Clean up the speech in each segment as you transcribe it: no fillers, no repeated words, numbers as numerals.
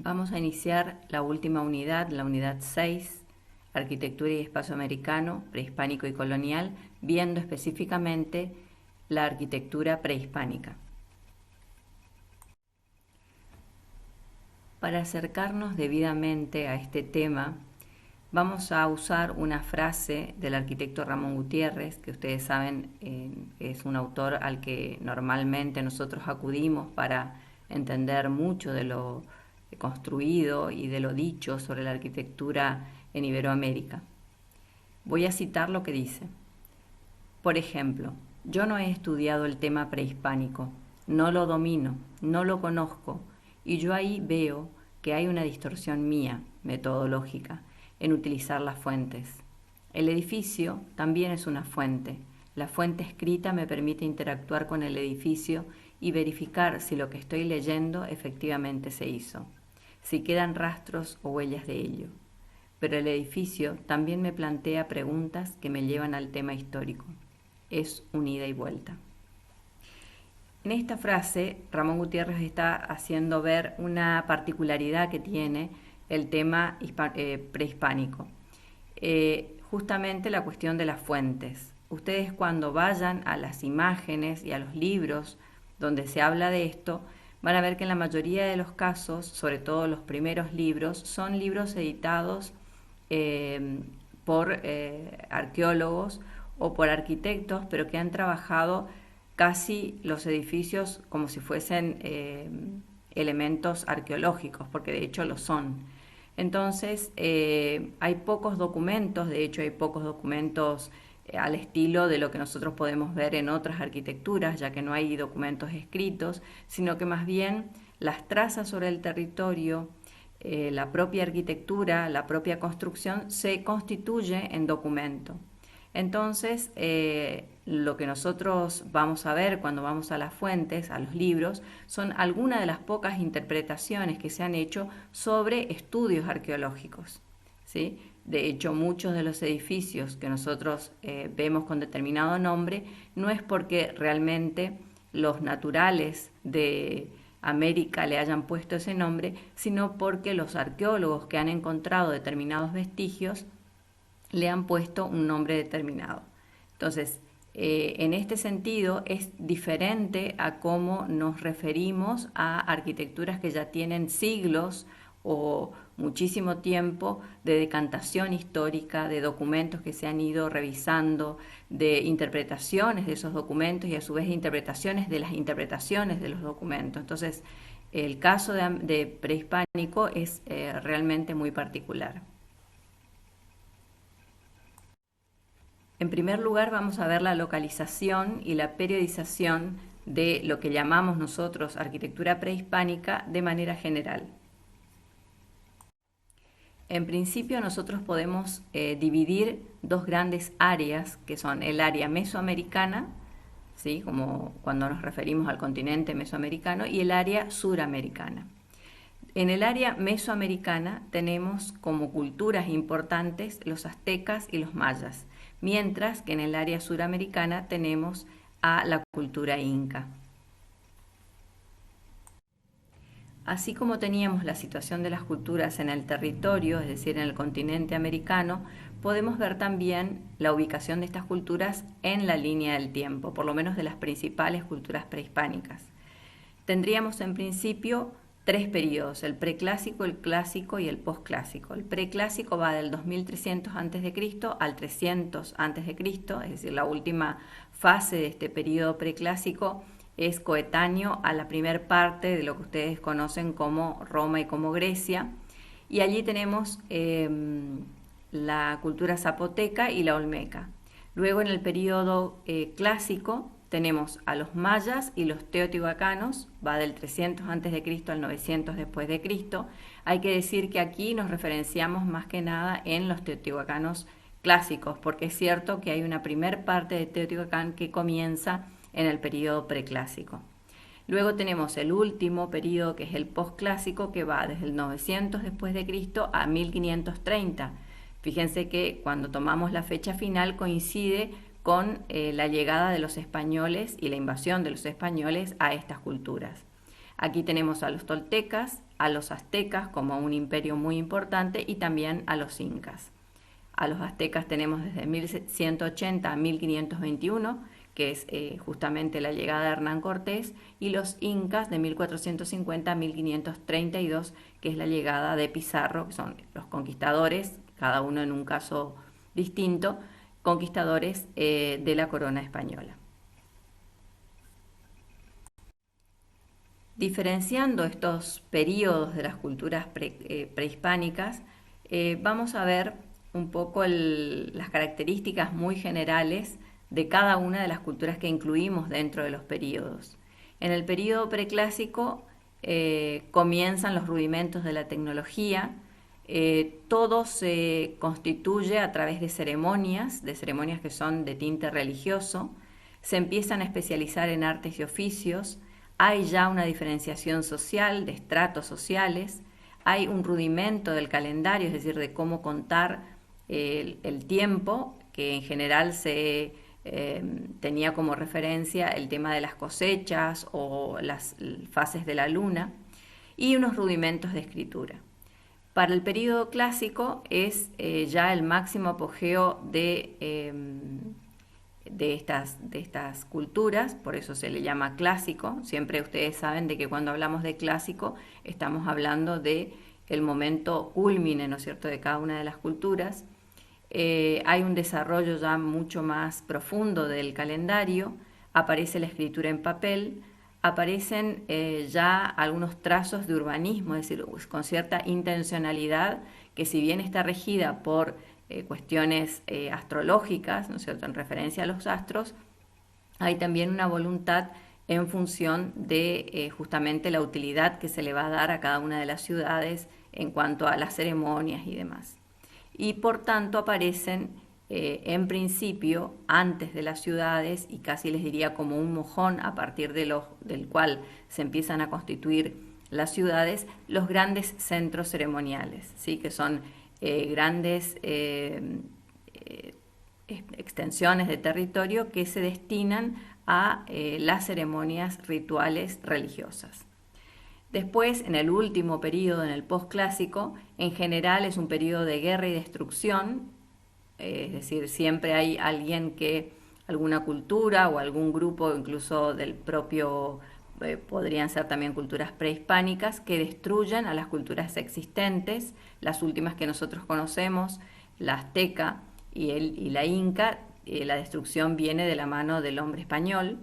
Vamos a iniciar la última unidad, la unidad 6, Arquitectura y Espacio Americano, Prehispánico y Colonial, viendo específicamente la arquitectura prehispánica. Para acercarnos debidamente a este tema, vamos a usar una frase del arquitecto Ramón Gutiérrez, que ustedes saben es un autor al que normalmente nosotros acudimos para entender mucho de lo construido y de lo dicho sobre la arquitectura en Iberoamérica. Voy a citar lo que dice. Por ejemplo, yo no he estudiado el tema prehispánico, no lo domino, no lo conozco, y yo ahí veo que hay una distorsión mía, metodológica, en utilizar las fuentes. El edificio también es una fuente. La fuente escrita me permite interactuar con el edificio y verificar si lo que estoy leyendo efectivamente se hizo, si quedan rastros o huellas de ello. Pero el edificio también me plantea preguntas que me llevan al tema histórico. Es un ida y vuelta. En esta frase, Ramón Gutiérrez está haciendo ver una particularidad que tiene el tema prehispánico. Justamente la cuestión de las fuentes. Ustedes cuando vayan a las imágenes y a los libros donde se habla de esto, van a ver que en la mayoría de los casos, sobre todo los primeros libros, son libros editados por arqueólogos o por arquitectos, pero que han trabajado casi los edificios como si fuesen elementos arqueológicos, porque de hecho lo son. Entonces, hay pocos documentos, de hecho hay pocos documentos al estilo de lo que nosotros podemos ver en otras arquitecturas, ya que no hay documentos escritos, sino que más bien las trazas sobre el territorio, la propia arquitectura, la propia construcción se constituye en documento. Entonces, lo que nosotros vamos a ver cuando vamos a las fuentes, a los libros, son algunas de las pocas interpretaciones que se han hecho sobre estudios arqueológicos, ¿sí? De hecho, muchos de los edificios que nosotros vemos con determinado nombre no es porque realmente los naturales de América le hayan puesto ese nombre, sino porque los arqueólogos que han encontrado determinados vestigios le han puesto un nombre determinado. Entonces, en este sentido es diferente a cómo nos referimos a arquitecturas que ya tienen siglos o muchísimo tiempo de decantación histórica, de documentos que se han ido revisando, de interpretaciones de esos documentos y a su vez de interpretaciones de las interpretaciones de los documentos. Entonces, el caso de prehispánico es realmente muy particular. En primer lugar, vamos a ver la localización y la periodización de lo que llamamos nosotros arquitectura prehispánica de manera general. En principio, nosotros podemos dividir dos grandes áreas, que son el área mesoamericana, ¿sí? Como cuando nos referimos al continente mesoamericano, y el área suramericana. En el área mesoamericana tenemos como culturas importantes los aztecas y los mayas, mientras que en el área suramericana tenemos a la cultura inca. Así como teníamos la situación de las culturas en el territorio, es decir, en el continente americano, podemos ver también la ubicación de estas culturas en la línea del tiempo, por lo menos de las principales culturas prehispánicas. Tendríamos en principio tres periodos, el preclásico, el clásico y el posclásico. El preclásico va del 2300 a.C. al 300 a.C., es decir, la última fase de este periodo preclásico es coetáneo a la primer parte de lo que ustedes conocen como Roma y como Grecia. Y allí tenemos la cultura zapoteca y la olmeca. Luego en el periodo clásico tenemos a los mayas y los teotihuacanos, va del 300 a.C. al 900 después de Cristo. Hay que decir que aquí nos referenciamos más que nada en los teotihuacanos clásicos, porque es cierto que hay una primer parte de Teotihuacán que comienza en el periodo preclásico. Luego tenemos el último periodo, que es el posclásico, que va desde el 900 después de Cristo a 1530. Fíjense que cuando tomamos la fecha final coincide con la llegada de los españoles y la invasión de los españoles a estas culturas. Aquí tenemos a los toltecas, a los aztecas como un imperio muy importante y también a los incas. A los aztecas tenemos desde 1180 a 1521, que es justamente la llegada de Hernán Cortés, y los incas de 1450 a 1532, que es la llegada de Pizarro, que son los conquistadores, cada uno en un caso distinto, conquistadores de la corona española. Diferenciando estos periodos de las culturas prehispánicas, vamos a ver un poco las características muy generales de cada una de las culturas que incluimos dentro de los periodos. En el periodo preclásico comienzan los rudimentos de la tecnología, todo se constituye a través de ceremonias que son de tinte religioso, se empiezan a especializar en artes y oficios, hay ya una diferenciación social, de estratos sociales, hay un rudimento del calendario, es decir, de cómo contar el tiempo, que en general se tenía como referencia el tema de las cosechas o las fases de la luna, y unos rudimentos de escritura. Para el período clásico es ya el máximo apogeo de estas culturas, por eso se le llama clásico. Siempre ustedes saben de que cuando hablamos de clásico estamos hablando de el momento cúlmine, ¿no es cierto?, de cada una de las culturas. Hay un desarrollo ya mucho más profundo del calendario, aparece la escritura en papel, aparecen ya algunos trazos de urbanismo, es decir, con cierta intencionalidad que, si bien está regida por cuestiones astrológicas, ¿no es cierto?, en referencia a los astros, hay también una voluntad en función de justamente la utilidad que se le va a dar a cada una de las ciudades en cuanto a las ceremonias y demás. Y por tanto aparecen en principio antes de las ciudades, y casi les diría como un mojón a partir del cual se empiezan a constituir las ciudades, los grandes centros ceremoniales, ¿sí?, que son grandes extensiones de territorio que se destinan a las ceremonias rituales religiosas. Después, en el último periodo, en el posclásico, en general es un periodo de guerra y destrucción, es decir, siempre hay alguna cultura o algún grupo, incluso del propio, podrían ser también culturas prehispánicas, que destruyen a las culturas existentes, las últimas que nosotros conocemos, la azteca y la inca. La destrucción viene de la mano del hombre español.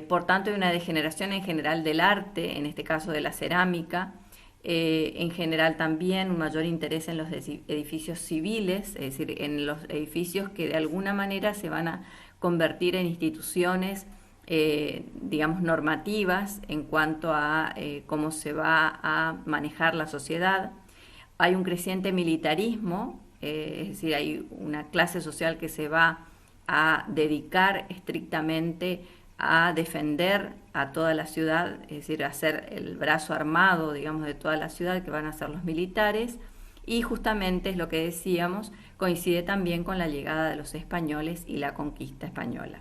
Por tanto, hay una degeneración en general del arte, en este caso de la cerámica, en general también un mayor interés en los edificios civiles, es decir, en los edificios que de alguna manera se van a convertir en instituciones, digamos, normativas en cuanto a cómo se va a manejar la sociedad. Hay un creciente militarismo, es decir, hay una clase social que se va a dedicar estrictamente a defender a toda la ciudad, es decir, a ser el brazo armado, digamos, de toda la ciudad, que van a ser los militares, y justamente es lo que decíamos, coincide también con la llegada de los españoles y la conquista española.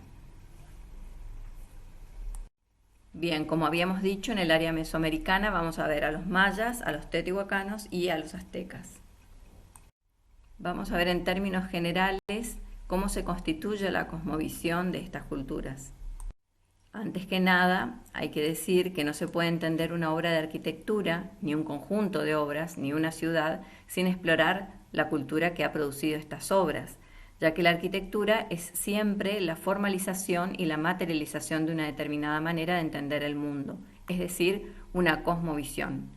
Bien, como habíamos dicho, en el área mesoamericana vamos a ver a los mayas, a los teotihuacanos y a los aztecas. Vamos a ver en términos generales cómo se constituye la cosmovisión de estas culturas. Antes que nada, hay que decir que no se puede entender una obra de arquitectura, ni un conjunto de obras, ni una ciudad, sin explorar la cultura que ha producido estas obras, ya que la arquitectura es siempre la formalización y la materialización de una determinada manera de entender el mundo, es decir, una cosmovisión.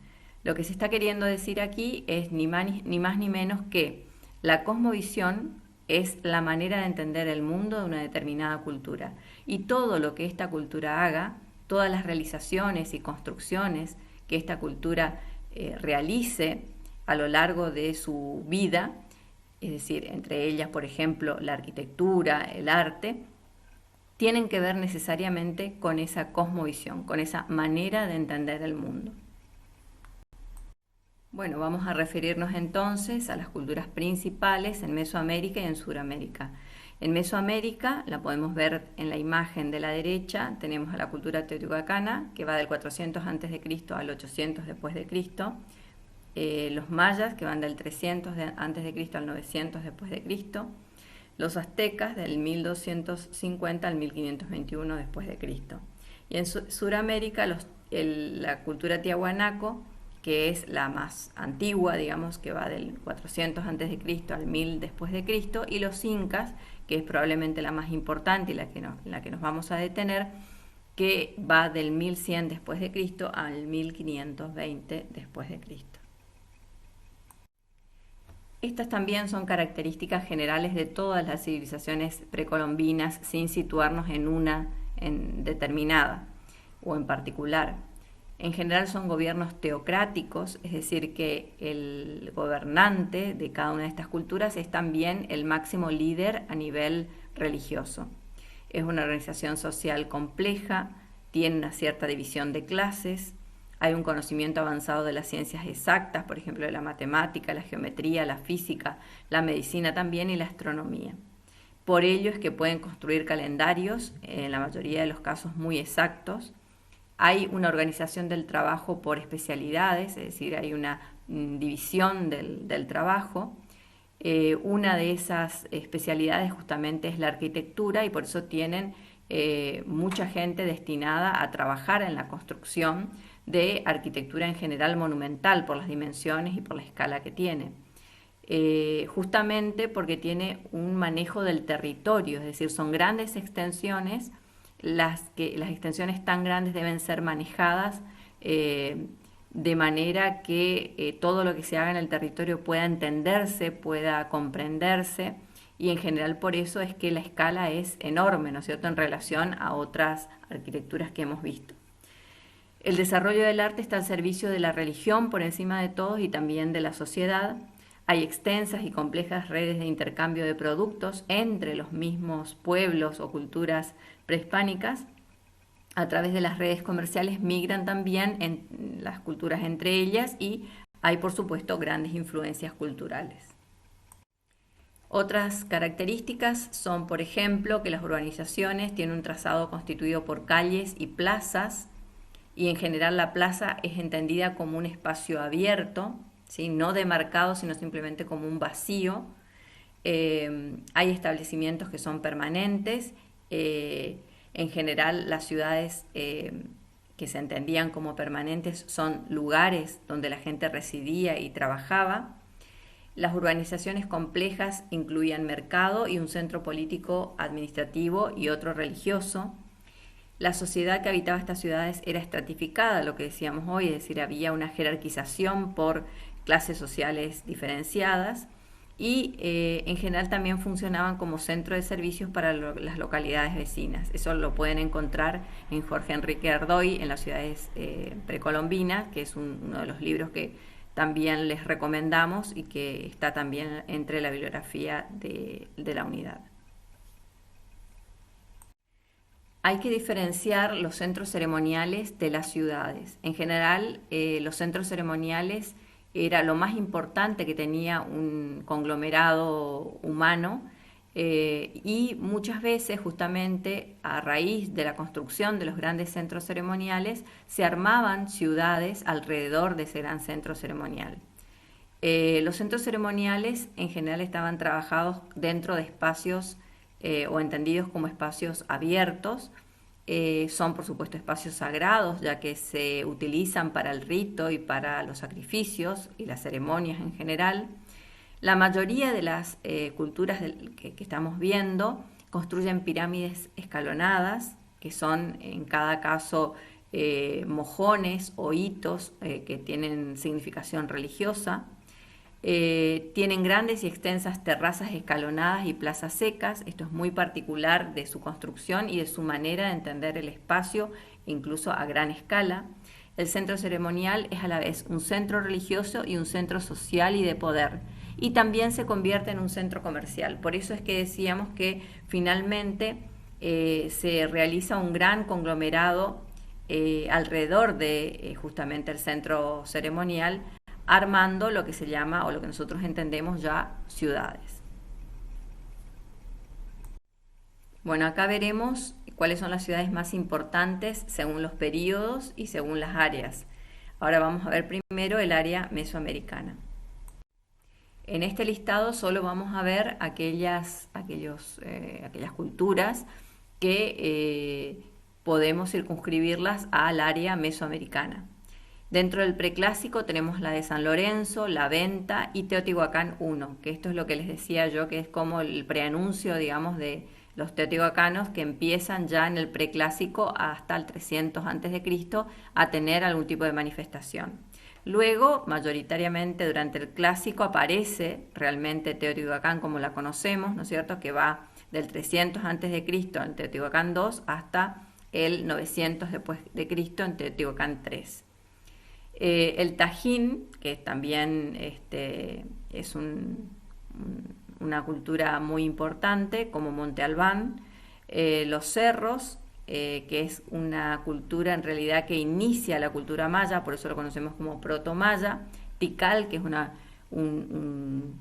Lo que se está queriendo decir aquí es ni más ni menos que la cosmovisión es la manera de entender el mundo de una determinada cultura, y todo lo que esta cultura haga, todas las realizaciones y construcciones que esta cultura realice a lo largo de su vida, es decir, entre ellas, por ejemplo, la arquitectura, el arte, tienen que ver necesariamente con esa cosmovisión, con esa manera de entender el mundo. Bueno, vamos a referirnos entonces a las culturas principales en Mesoamérica y en Sudamérica. En Mesoamérica, la podemos ver en la imagen de la derecha, tenemos a la cultura teotihuacana, que va del 400 a.C. al 800 después de Cristo. Los mayas, que van del 300 a.C. al 900 después de Cristo. Los aztecas, del 1250 al 1521 después de Cristo. Y en Sudamérica, la cultura tiahuanaco, que es la más antigua, digamos, que va del 400 a.C. al 1000 después de Cristo, y los incas, que es probablemente la más importante y la que nos vamos a detener, que va del 1100 después de Cristo al 1520 después de Cristo. Estas también son características generales de todas las civilizaciones precolombinas, sin situarnos en una determinada o en particular. En general son gobiernos teocráticos, es decir, que el gobernante de cada una de estas culturas es también el máximo líder a nivel religioso. Es una organización social compleja, tiene una cierta división de clases, hay un conocimiento avanzado de las ciencias exactas, por ejemplo, de la matemática, la geometría, la física, la medicina también y la astronomía. Por ello es que pueden construir calendarios, en la mayoría de los casos muy exactos. Hay una organización del trabajo por especialidades, es decir, hay una división del trabajo. Una de esas especialidades justamente es la arquitectura y por eso tienen mucha gente destinada a trabajar en la construcción de arquitectura en general monumental por las dimensiones y por la escala que tiene. Justamente porque tiene un manejo del territorio, es decir, son grandes extensiones, las extensiones tan grandes deben ser manejadas de manera que todo lo que se haga en el territorio pueda entenderse, pueda comprenderse, y en general por eso es que la escala es enorme, ¿no es cierto?, en relación a otras arquitecturas que hemos visto. El desarrollo del arte está al servicio de la religión por encima de todos y también de la sociedad. Hay extensas y complejas redes de intercambio de productos entre los mismos pueblos o culturas prehispánicas. A través de las redes comerciales migran también las culturas entre ellas y hay, por supuesto, grandes influencias culturales. Otras características son, por ejemplo, que las urbanizaciones tienen un trazado constituido por calles y plazas, y en general la plaza es entendida como un espacio abierto, ¿sí?, no demarcado, sino simplemente como un vacío. Hay establecimientos que son permanentes. En general las ciudades que se entendían como permanentes son lugares donde la gente residía y trabajaba. Las urbanizaciones complejas incluían mercado y un centro político, administrativo y otro religioso. La sociedad que habitaba estas ciudades era estratificada, lo que decíamos hoy, es decir, había una jerarquización por clases sociales diferenciadas y en general también funcionaban como centro de servicios para las localidades vecinas. Eso lo pueden encontrar en Jorge Enrique Ardoy, en las ciudades precolombinas, que es uno de los libros que también les recomendamos y que está también entre la bibliografía de la unidad. Hay que diferenciar los centros ceremoniales de las ciudades. En general, los centros ceremoniales era lo más importante que tenía un conglomerado humano y muchas veces, justamente a raíz de la construcción de los grandes centros ceremoniales, se armaban ciudades alrededor de ese gran centro ceremonial. Los centros ceremoniales en general estaban trabajados dentro de espacios o entendidos como espacios abiertos. Son por supuesto espacios sagrados, ya que se utilizan para el rito y para los sacrificios y las ceremonias en general. La mayoría de las culturas que estamos viendo construyen pirámides escalonadas, que son en cada caso mojones o hitos que tienen significación religiosa. Tienen grandes y extensas terrazas escalonadas y plazas secas. Esto es muy particular de su construcción y de su manera de entender el espacio, incluso a gran escala. El centro ceremonial es a la vez un centro religioso y un centro social y de poder, y también se convierte en un centro comercial. Por eso es que decíamos que finalmente se realiza un gran conglomerado alrededor de justamente el centro ceremonial, armando lo que se llama o lo que nosotros entendemos ya ciudades. Bueno, acá veremos cuáles son las ciudades más importantes según los periodos y según las áreas. Ahora vamos a ver primero el área mesoamericana. En este listado solo vamos a ver aquellas culturas que podemos circunscribirlas al área mesoamericana. Dentro del preclásico tenemos la de San Lorenzo, La Venta y Teotihuacán I, que esto es lo que les decía yo, que es como el preanuncio, digamos, de los teotihuacanos que empiezan ya en el preclásico hasta el 300 a.C. a tener algún tipo de manifestación. Luego, mayoritariamente durante el clásico aparece realmente Teotihuacán como la conocemos, ¿no es cierto?, que va del 300 a.C. en Teotihuacán II hasta el 900 después de Cristo en Teotihuacán III. El Tajín, que también es una cultura muy importante, como Monte Albán, los cerros, que es una cultura en realidad que inicia la cultura maya, por eso lo conocemos como proto-maya. Tikal, que es un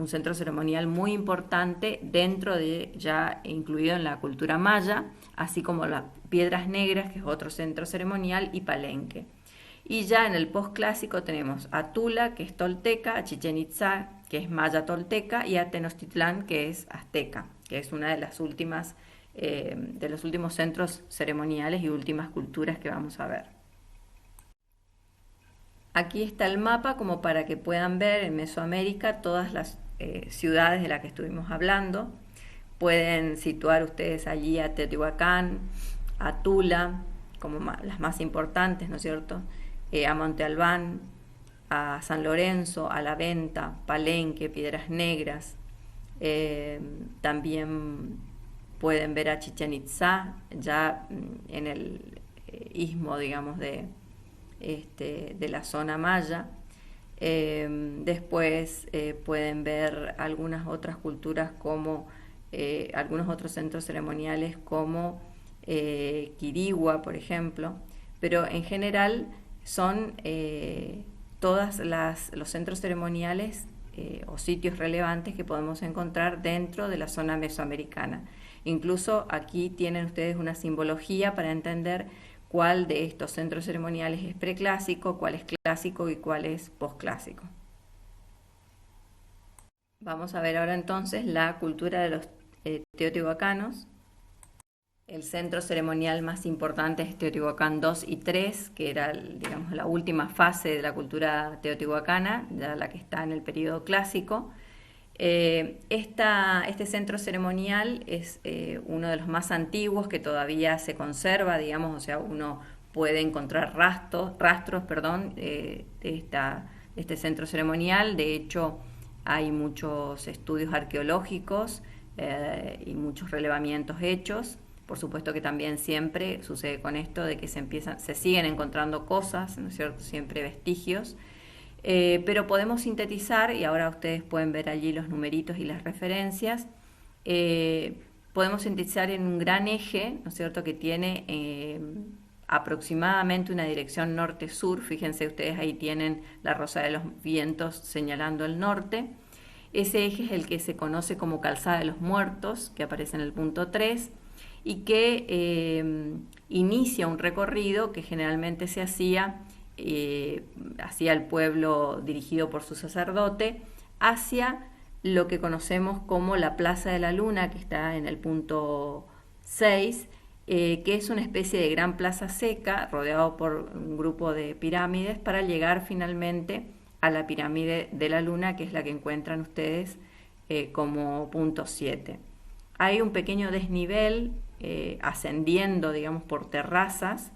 centro ceremonial muy importante dentro de, ya incluido en la cultura maya, así como las Piedras Negras, que es otro centro ceremonial, y Palenque. Y ya en el postclásico tenemos a Tula, que es tolteca, a Chichén Itzá, que es maya tolteca, y a Tenochtitlán, que es azteca, que es una de las últimas, de los últimos centros ceremoniales y últimas culturas que vamos a ver. Aquí está el mapa como para que puedan ver en Mesoamérica todas las ciudades de las que estuvimos hablando. Pueden situar ustedes allí a Teotihuacán, a Tula, como las más importantes, ¿no es cierto?, a Monte Albán, a San Lorenzo, a La Venta, Palenque, Piedras Negras. También pueden ver a Chichén Itzá, ya en el istmo, digamos, de la zona maya. Después pueden ver algunas otras culturas como algunos otros centros ceremoniales como Quirigua, por ejemplo, pero en general son todos los centros ceremoniales o sitios relevantes que podemos encontrar dentro de la zona mesoamericana. Incluso aquí tienen ustedes una simbología para entender cuál de estos centros ceremoniales es preclásico, cuál es clásico y cuál es posclásico. Vamos a ver ahora entonces la cultura de los teotihuacanos. El centro ceremonial más importante es Teotihuacán II y III, que era, digamos, la última fase de la cultura teotihuacana, ya la que está en el periodo clásico. Este centro ceremonial es uno de los más antiguos que todavía se conserva, digamos, o sea, uno puede encontrar rastros, de este centro ceremonial. De hecho, hay muchos estudios arqueológicos y muchos relevamientos hechos. Por supuesto que también siempre sucede con esto de que se siguen encontrando cosas, ¿no es cierto?, siempre vestigios. Pero podemos sintetizar, y ahora ustedes pueden ver allí los numeritos y las referencias, podemos sintetizar en un gran eje, ¿no es cierto?, que tiene aproximadamente una dirección norte-sur. Fíjense ustedes, ahí tienen la Rosa de los Vientos señalando el norte. Ese eje es el que se conoce como Calzada de los Muertos, que aparece en el punto 3, y que inicia un recorrido que generalmente se hacía el pueblo dirigido por su sacerdote hacia lo que conocemos como la Plaza de la Luna, que está en el punto 6, que es una especie de gran plaza seca rodeado por un grupo de pirámides para llegar finalmente a la pirámide de la Luna, que es la que encuentran ustedes como punto 7. Hay un pequeño desnivel ascendiendo, digamos, por terrazas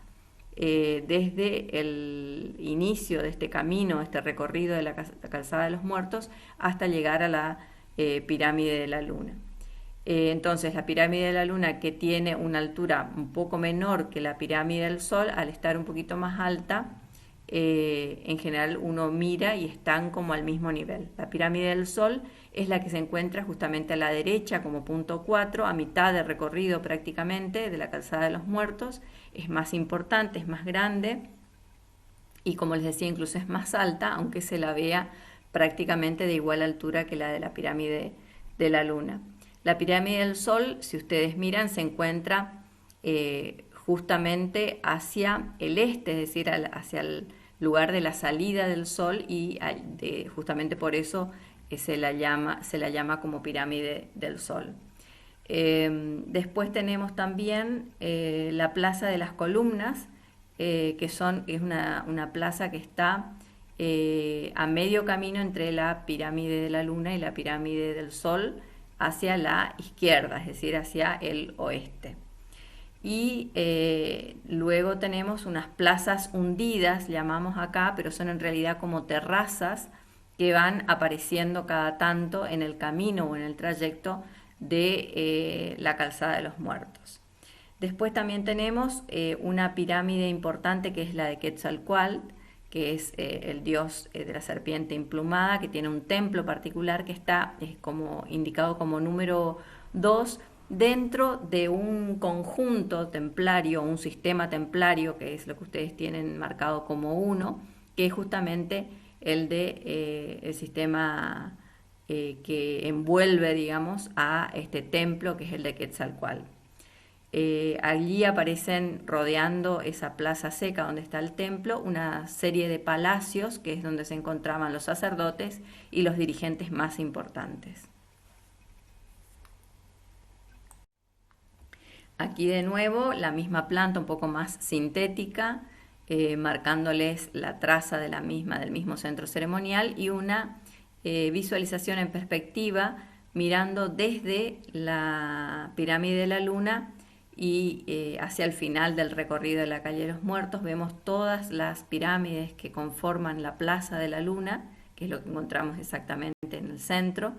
desde el inicio de este camino, este recorrido de la Calzada de los Muertos, hasta llegar a la pirámide de la Luna. Entonces, la pirámide de la Luna, que tiene una altura un poco menor que la pirámide del Sol, al estar un poquito más alta, en general uno mira y están como al mismo nivel. La pirámide del Sol es la que se encuentra justamente a la derecha como punto 4, a mitad de recorrido prácticamente de la Calzada de los Muertos. Es más importante, es más grande y, como les decía, incluso es más alta, aunque se la vea prácticamente de igual altura que la de la pirámide de la Luna. La pirámide del Sol, si ustedes miran, se encuentra justamente hacia el este, es decir, hacia el lugar de la salida del Sol, y justamente por eso se la llama como pirámide del Sol. Después tenemos también la Plaza de las Columnas, es una plaza que está a medio camino entre la pirámide de la Luna y la pirámide del Sol, hacia la izquierda, es decir, hacia el oeste. Y luego tenemos unas plazas hundidas, llamamos acá, pero son en realidad como terrazas que van apareciendo cada tanto en el camino o en el trayecto de la Calzada de los Muertos. Después también tenemos una pirámide importante que es la de Quetzalcóatl, que es el dios de la serpiente emplumada, que tiene un templo particular que está como indicado como número 2 dentro de un conjunto templario, un sistema templario, que es lo que ustedes tienen marcado como 1, que es justamente el de el sistema que envuelve, digamos, a este templo, que es el de Quetzalcóatl. Allí aparecen, rodeando esa plaza seca donde está el templo, una serie de palacios, que es donde se encontraban los sacerdotes y los dirigentes más importantes. Aquí de nuevo la misma planta, un poco más sintética, marcándoles la traza de la misma, del mismo centro ceremonial, y una visualización en perspectiva, mirando desde la pirámide de la Luna y hacia el final del recorrido de la calle de los Muertos. Vemos todas las pirámides que conforman la Plaza de la Luna, que es lo que encontramos exactamente en el centro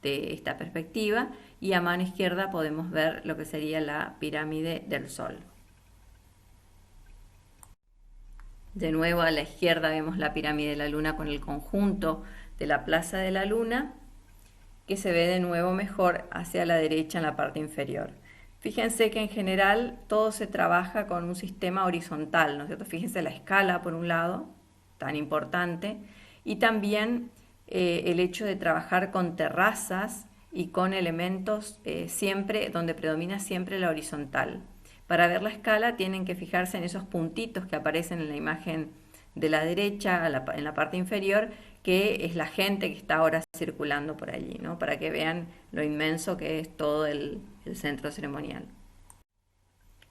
de esta perspectiva, y a mano izquierda podemos ver lo que sería la pirámide del Sol. De nuevo a la izquierda vemos la pirámide de la Luna con el conjunto de la Plaza de la Luna, que se ve de nuevo mejor hacia la derecha en la parte inferior. Fíjense que en general todo se trabaja con un sistema horizontal, ¿no es cierto? Fíjense la escala por un lado, tan importante, y también el hecho de trabajar con terrazas y con elementos siempre, donde predomina siempre la horizontal. Para ver la escala tienen que fijarse en esos puntitos que aparecen en la imagen de la derecha, en la parte inferior, que es la gente que está ahora circulando por allí, ¿no? Para que vean lo inmenso que es todo el centro ceremonial.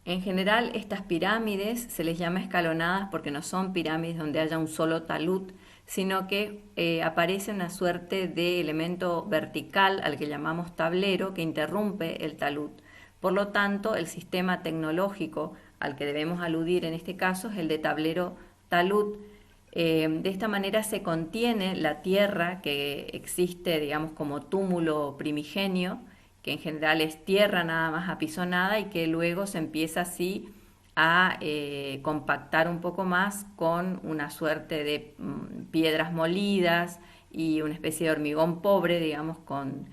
En general, estas pirámides se les llama escalonadas porque no son pirámides donde haya un solo talud, sino que aparece una suerte de elemento vertical al que llamamos tablero, que interrumpe el talud. Por lo tanto, el sistema tecnológico al que debemos aludir en este caso es el de tablero talud. De esta manera se contiene la tierra que existe, digamos, como túmulo primigenio, que en general es tierra nada más apisonada, y que luego se empieza así a compactar un poco más con una suerte de piedras molidas y una especie de hormigón pobre, digamos, con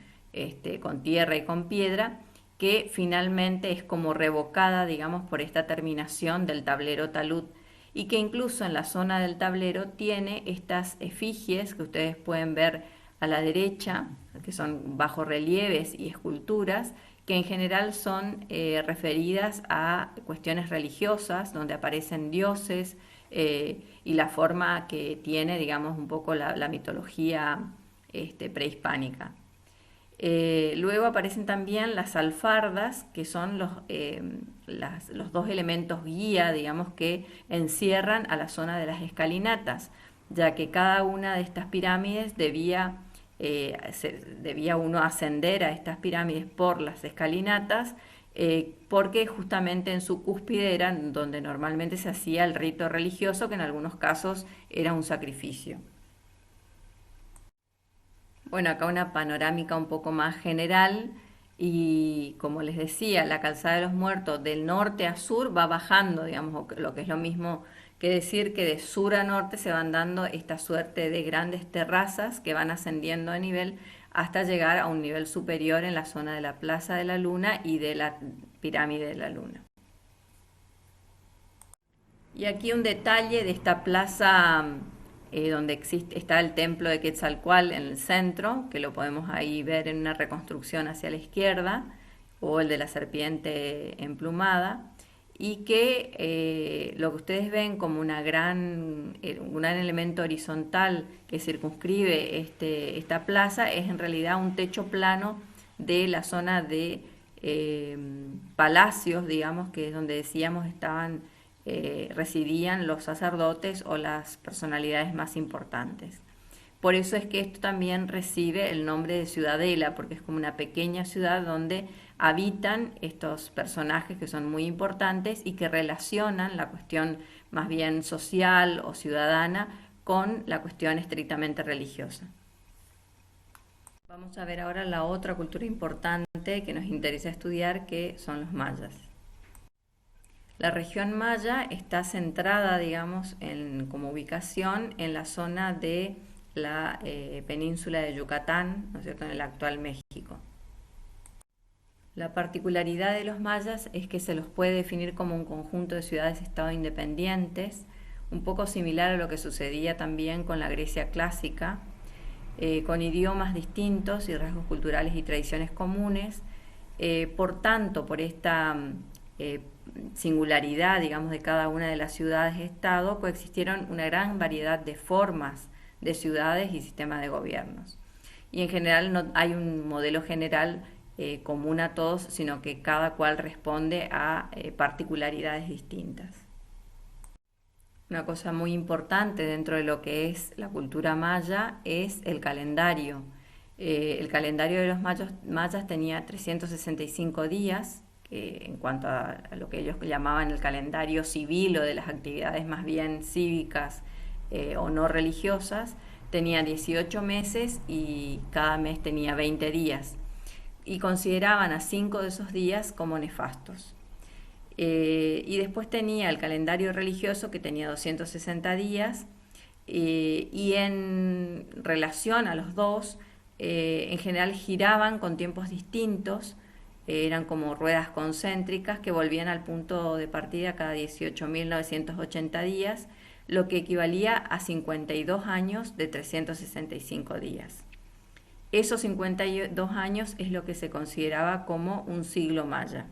tierra y con piedra, que finalmente es como revocada, digamos, por esta terminación del tablero talud, y que incluso en la zona del tablero tiene estas efigies que ustedes pueden ver a la derecha, que son bajorrelieves y esculturas, que en general son referidas a cuestiones religiosas, donde aparecen dioses y la forma que tiene, digamos, un poco la mitología prehispánica. Luego aparecen también las alfardas, que son los dos elementos guía, digamos, que encierran a la zona de las escalinatas, ya que cada una de estas pirámides debía uno ascender a estas pirámides por las escalinatas, porque justamente en su cúspide era donde normalmente se hacía el rito religioso, que en algunos casos era un sacrificio. Bueno, acá una panorámica un poco más general, y como les decía, la Calzada de los Muertos del norte a sur va bajando, digamos, lo que es lo mismo que decir que de sur a norte se van dando esta suerte de grandes terrazas que van ascendiendo de nivel hasta llegar a un nivel superior en la zona de la Plaza de la Luna y de la Pirámide de la Luna. Y aquí un detalle de esta plaza donde está el templo de Quetzalcóatl en el centro, que lo podemos ahí ver en una reconstrucción hacia la izquierda, o el de la serpiente emplumada, y que lo que ustedes ven como un gran elemento horizontal que circunscribe esta plaza es en realidad un techo plano de la zona de palacios, digamos, que es donde decíamos residían los sacerdotes o las personalidades más importantes. Por eso es que esto también recibe el nombre de ciudadela, porque es como una pequeña ciudad donde habitan estos personajes que son muy importantes y que relacionan la cuestión más bien social o ciudadana con la cuestión estrictamente religiosa. Vamos a ver ahora la otra cultura importante que nos interesa estudiar, que son los mayas. La región maya está centrada, digamos, como ubicación en la zona de la península de Yucatán, ¿no es cierto?, en el actual México. La particularidad de los mayas es que se los puede definir como un conjunto de ciudades-estado independientes, un poco similar a lo que sucedía también con la Grecia clásica, con idiomas distintos y rasgos culturales y tradiciones comunes. Por tanto, por esta singularidad, digamos, de cada una de las ciudades-estado, coexistieron una gran variedad de formas de ciudades y sistemas de gobiernos. Y en general no hay un modelo general común a todos, sino que cada cual responde a particularidades distintas. Una cosa muy importante dentro de lo que es la cultura maya es el calendario. El calendario de los mayas tenía 365 días, en cuanto a lo que ellos llamaban el calendario civil o de las actividades más bien cívicas o no religiosas, tenía 18 meses y cada mes tenía 20 días. Y consideraban a 5 de esos días como nefastos. Y después tenía el calendario religioso, que tenía 260 días, y en relación a los dos, en general giraban con tiempos distintos, eran como ruedas concéntricas que volvían al punto de partida cada 18.980 días, lo que equivalía a 52 años de 365 días. Esos 52 años es lo que se consideraba como un siglo maya.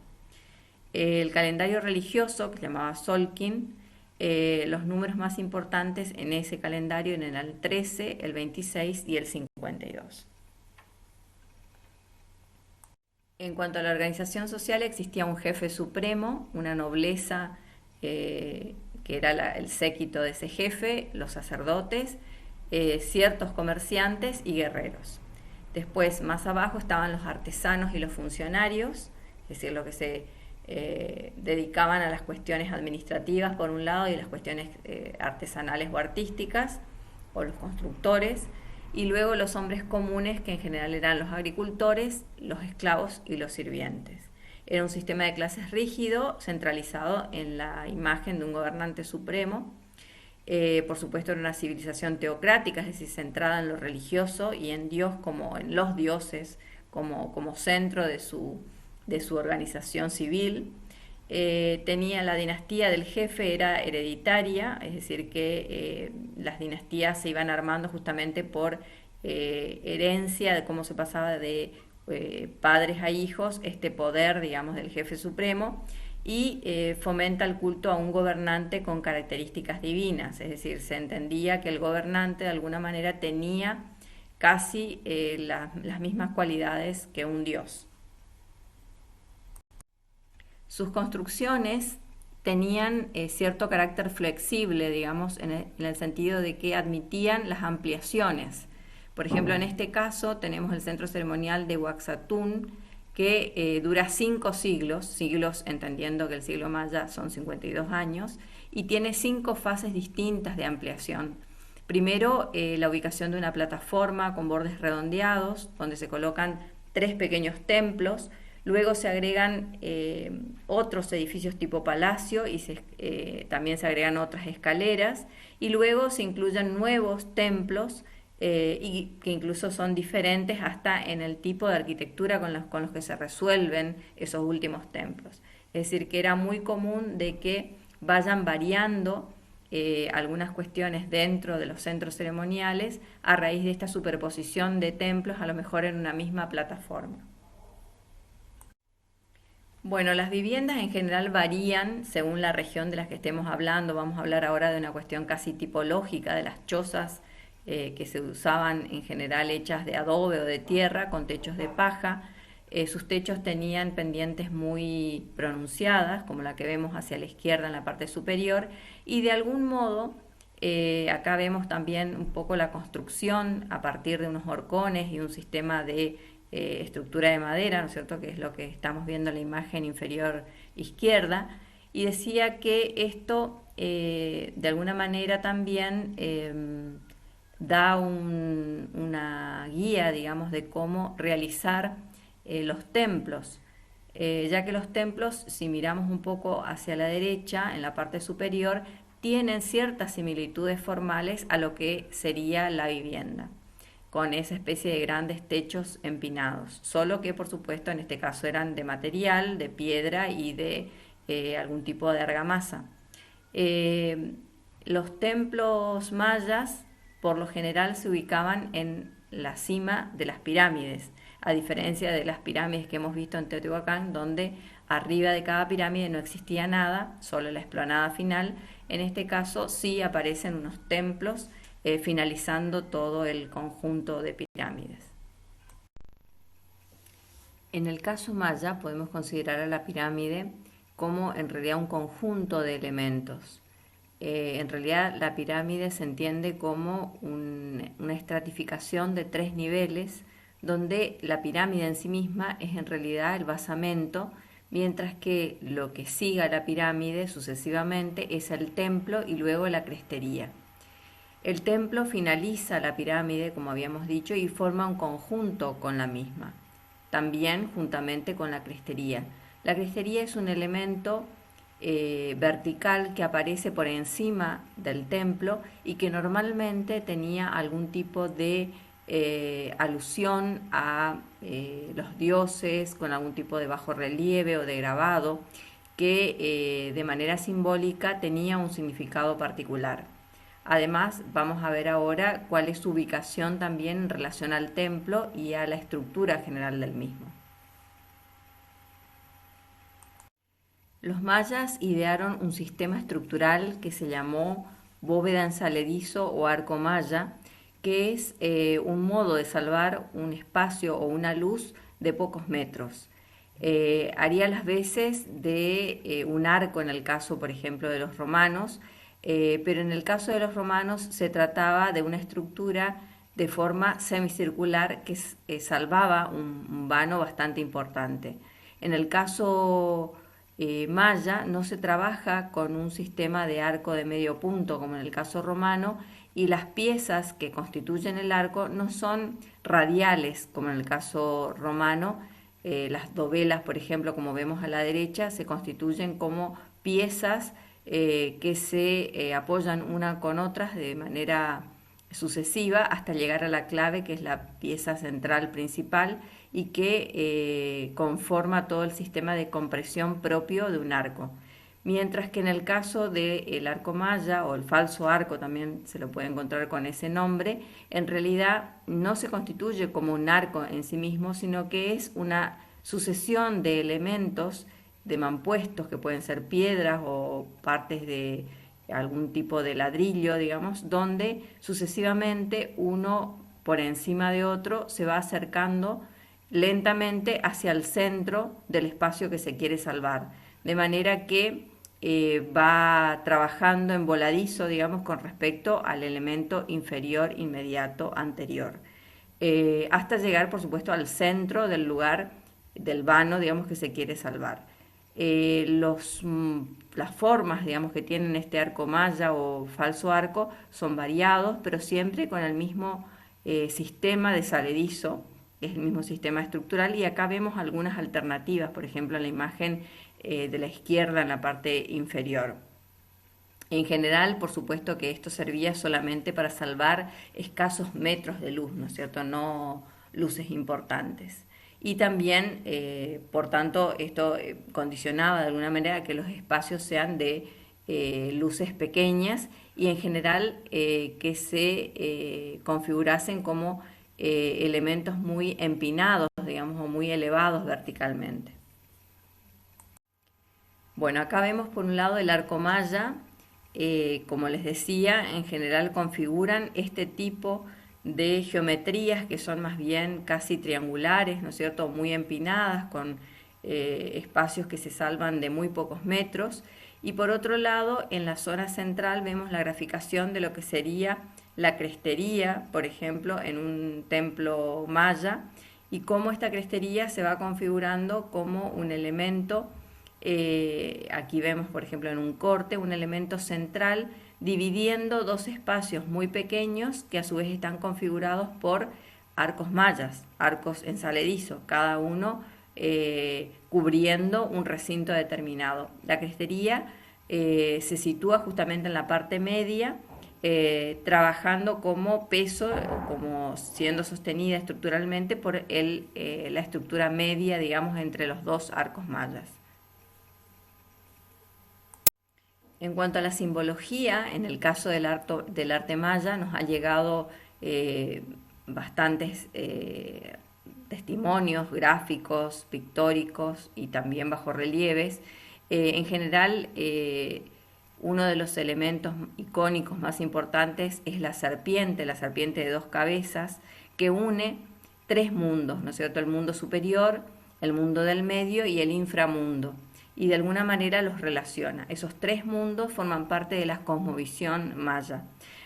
El calendario religioso, que se llamaba Solkin, los números más importantes en ese calendario eran el 13, el 26 y el 52. En cuanto a la organización social, existía un jefe supremo, una nobleza que era el séquito de ese jefe, los sacerdotes, ciertos comerciantes y guerreros. Después, más abajo, estaban los artesanos y los funcionarios, es decir, los que se dedicaban a las cuestiones administrativas por un lado y las cuestiones artesanales o artísticas, o los constructores, y luego los hombres comunes, que en general eran los agricultores, los esclavos y los sirvientes. Era un sistema de clases rígido, centralizado en la imagen de un gobernante supremo. Por supuesto, era una civilización teocrática, es decir, centrada en lo religioso y en Dios, como en los dioses, como centro de su organización civil. Tenía la dinastía del jefe, era hereditaria, es decir, que las dinastías se iban armando justamente por herencia, de cómo se pasaba de padres a hijos este poder, digamos, del jefe supremo, y fomenta el culto a un gobernante con características divinas, es decir, se entendía que el gobernante de alguna manera tenía casi las mismas cualidades que un dios. Sus construcciones tenían cierto carácter flexible, digamos, en el sentido de que admitían las ampliaciones. Por ejemplo, en este caso tenemos el centro ceremonial de Huaxatún, que dura 5 siglos entendiendo que el siglo maya son 52 años, y tiene 5 fases distintas de ampliación. Primero, la ubicación de una plataforma con bordes redondeados, donde se colocan 3 pequeños templos. Luego se agregan otros edificios tipo palacio y también se agregan otras escaleras, y luego se incluyen nuevos templos y que incluso son diferentes hasta en el tipo de arquitectura con los que se resuelven esos últimos templos. Es decir, que era muy común de que vayan variando algunas cuestiones dentro de los centros ceremoniales a raíz de esta superposición de templos, a lo mejor en una misma plataforma. Bueno, las viviendas en general varían según la región de las que estemos hablando. Vamos a hablar ahora de una cuestión casi tipológica de las chozas que se usaban en general hechas de adobe o de tierra con techos de paja. Sus techos tenían pendientes muy pronunciadas, como la que vemos hacia la izquierda en la parte superior, y de algún modo acá vemos también un poco la construcción a partir de unos horcones y un sistema de estructura de madera, ¿no es cierto?, que es lo que estamos viendo en la imagen inferior izquierda, y decía que esto de alguna manera también da una guía, digamos, de cómo realizar los templos, ya que los templos, si miramos un poco hacia la derecha, en la parte superior, tienen ciertas similitudes formales a lo que sería la vivienda, con esa especie de grandes techos empinados, solo que por supuesto en este caso eran de material, de piedra y de algún tipo de argamasa. Los templos mayas por lo general se ubicaban en la cima de las pirámides, a diferencia de las pirámides que hemos visto en Teotihuacán, donde arriba de cada pirámide no existía nada, solo la explanada final. En este caso sí aparecen unos templos finalizando todo el conjunto de pirámides. En el caso maya podemos considerar a la pirámide como en realidad un conjunto de elementos. En realidad la pirámide se entiende como una estratificación de 3 niveles, donde la pirámide en sí misma es en realidad el basamento, mientras que lo que siga la pirámide sucesivamente es el templo y luego la crestería. El templo finaliza la pirámide, como habíamos dicho, y forma un conjunto con la misma, también juntamente con la crestería. La crestería es un elemento vertical que aparece por encima del templo y que normalmente tenía algún tipo de alusión a los dioses, con algún tipo de bajo relieve o de grabado, que de manera simbólica tenía un significado particular. Además, vamos a ver ahora cuál es su ubicación también en relación al templo y a la estructura general del mismo. Los mayas idearon un sistema estructural que se llamó bóveda en saledizo o arco maya, que es un modo de salvar un espacio o una luz de pocos metros. Haría las veces de un arco en el caso, por ejemplo, de los romanos, pero en el caso de los romanos se trataba de una estructura de forma semicircular que salvaba un vano bastante importante. En el caso maya no se trabaja con un sistema de arco de medio punto como en el caso romano, y las piezas que constituyen el arco no son radiales como en el caso romano. Las dovelas, por ejemplo, como vemos a la derecha, se constituyen como piezas que se apoyan una con otras de manera sucesiva hasta llegar a la clave, que es la pieza central principal y que conforma todo el sistema de compresión propio de un arco. Mientras que en el caso del arco maya o el falso arco, también se lo puede encontrar con ese nombre, en realidad no se constituye como un arco en sí mismo, sino que es una sucesión de elementos, de mampuestos que pueden ser piedras o partes de algún tipo de ladrillo, digamos, donde sucesivamente uno por encima de otro se va acercando lentamente hacia el centro del espacio que se quiere salvar, de manera que va trabajando en voladizo, digamos, con respecto al elemento inferior inmediato anterior, hasta llegar, por supuesto, al centro del lugar del vano, digamos, que se quiere salvar. Las formas, digamos, que tienen este arco maya o falso arco son variados, pero siempre con el mismo sistema de saledizo, que es el mismo sistema estructural, y acá vemos algunas alternativas, por ejemplo, en la imagen de la izquierda en la parte inferior. En general, por supuesto que esto servía solamente para salvar escasos metros de luz, ¿no es cierto?, no luces importantes. Y también, por tanto, esto condicionaba de alguna manera que los espacios sean de luces pequeñas y en general que se configurasen como elementos muy empinados, digamos, o muy elevados verticalmente. Bueno, acá vemos por un lado el arco maya, como les decía, en general configuran este tipo de geometrías que son más bien casi triangulares, ¿no es cierto?, muy empinadas, con espacios que se salvan de muy pocos metros. Y por otro lado, en la zona central vemos la graficación de lo que sería la crestería, por ejemplo, en un templo maya, y cómo esta crestería se va configurando como un elemento. Aquí vemos, por ejemplo, en un corte, un elemento central dividiendo dos espacios muy pequeños que a su vez están configurados por arcos mayas, arcos en saledizo, cada uno cubriendo un recinto determinado. La crestería se sitúa justamente en la parte media, trabajando como peso, como siendo sostenida estructuralmente por la estructura media, digamos, entre los dos arcos mayas. En cuanto a la simbología, en el caso del arte maya nos ha llegado bastantes testimonios gráficos, pictóricos y también bajorrelieves. En general, uno de los elementos icónicos más importantes es la serpiente de dos cabezas, que une tres mundos, ¿no es cierto? El mundo superior, el mundo del medio y el inframundo, y de alguna manera los relaciona. Esos tres mundos forman parte de la cosmovisión maya.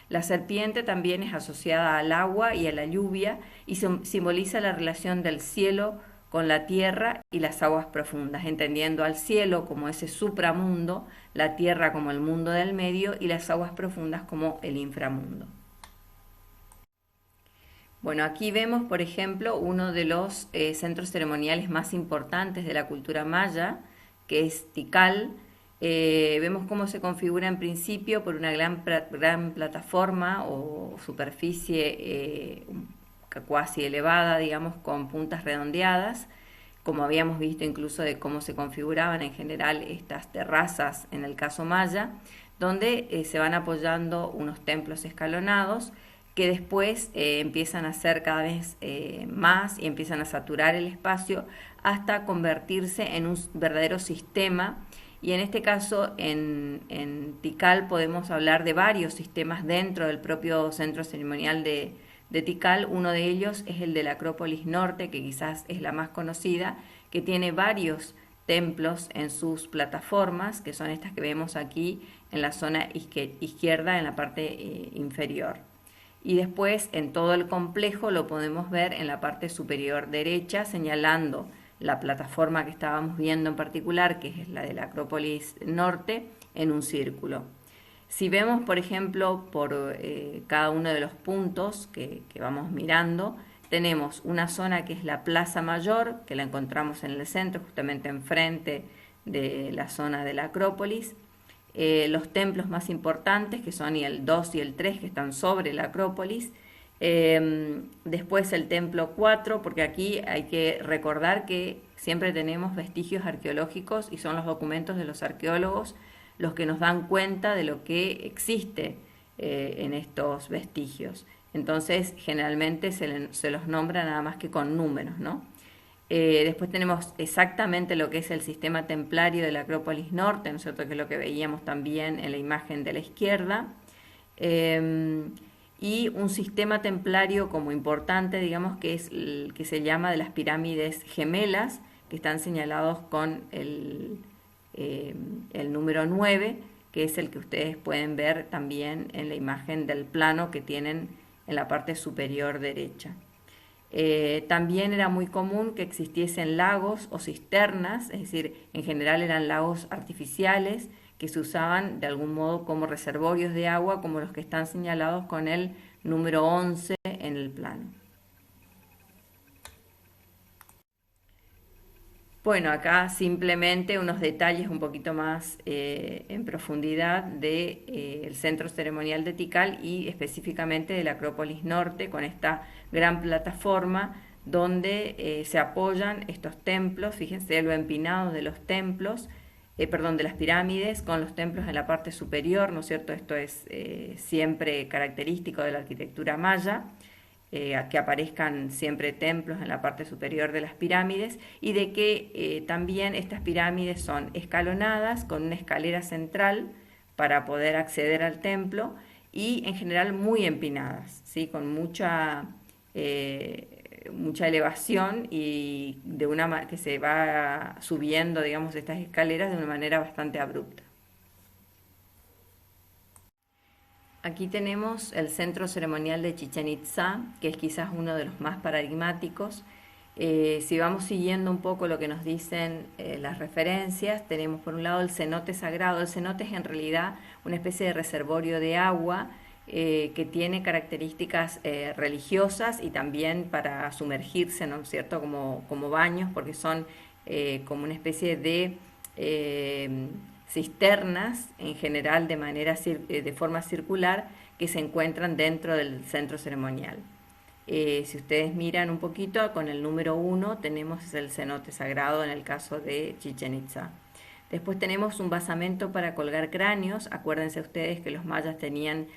La serpiente también es asociada al agua y a la lluvia y simboliza la relación del cielo con la tierra y las aguas profundas, entendiendo al cielo como ese supramundo, la tierra como el mundo del medio y las aguas profundas como el inframundo. Bueno, aquí vemos, por ejemplo, uno de los centros ceremoniales más importantes de la cultura maya, que es Tikal. Vemos cómo se configura en principio por una gran plataforma o superficie cuasi elevada, digamos, con puntas redondeadas, como habíamos visto incluso de cómo se configuraban en general estas terrazas en el caso maya, donde se van apoyando unos templos escalonados que después empiezan a ser cada vez más y empiezan a saturar el espacio hasta convertirse en un verdadero sistema. Y en este caso, en Tikal podemos hablar de varios sistemas dentro del propio centro ceremonial de Tikal. Uno de ellos es el de la Acrópolis Norte, que quizás es la más conocida, que tiene varios templos en sus plataformas, que son estas que vemos aquí en la zona izquierda, en la parte inferior. Y después en todo el complejo lo podemos ver en la parte superior derecha, señalando la plataforma que estábamos viendo en particular, que es la de la Acrópolis Norte, en un círculo. Si vemos, por ejemplo, por cada uno de los puntos que vamos mirando, tenemos una zona que es la Plaza Mayor, que la encontramos en el centro, justamente enfrente de la zona de la Acrópolis. Los templos más importantes, que son el 2 y el 3, que están sobre la Acrópolis. Después el templo 4, porque aquí hay que recordar que siempre tenemos vestigios arqueológicos y son los documentos de los arqueólogos los que nos dan cuenta de lo que existe en estos vestigios. Entonces generalmente se los nombra nada más que con números, ¿no? Después tenemos exactamente lo que es el sistema templario de la Acrópolis Norte, ¿no es cierto?, que es lo que veíamos también en la imagen de la izquierda. Y un sistema templario como importante, digamos, que es el que se llama de las pirámides gemelas, que están señalados con el número 9, que es el que ustedes pueden ver también en la imagen del plano que tienen en la parte superior derecha. También era muy común que existiesen lagos o cisternas, es decir, en general eran lagos artificiales que se usaban de algún modo como reservorios de agua, como los que están señalados con el número 11 en el plano. Bueno, acá simplemente unos detalles un poquito más en profundidad del centro ceremonial de Tikal y específicamente de la Acrópolis Norte, con esta gran plataforma donde se apoyan estos templos. Fíjense lo empinados de los templos, perdón, de las pirámides con los templos en la parte superior, ¿no es cierto? Esto es siempre característico de la arquitectura maya, a que aparezcan siempre templos en la parte superior de las pirámides y de que también estas pirámides son escalonadas con una escalera central para poder acceder al templo y en general muy empinadas, ¿sí? Con mucha elevación y que se va subiendo, digamos, estas escaleras de una manera bastante abrupta. Aquí tenemos el centro ceremonial de Chichén Itzá, que es quizás uno de los más paradigmáticos. Si vamos siguiendo un poco lo que nos dicen las referencias, tenemos por un lado el cenote sagrado. El cenote es en realidad una especie de reservorio de agua que tiene características religiosas y también para sumergirse, ¿no es cierto?, como baños, porque son como una especie de cisternas, en general de forma circular, que se encuentran dentro del centro ceremonial. Si ustedes miran un poquito, con el número 1 tenemos el cenote sagrado en el caso de Chichén Itzá. Después tenemos un basamento para colgar cráneos. Acuérdense ustedes que los mayas tenían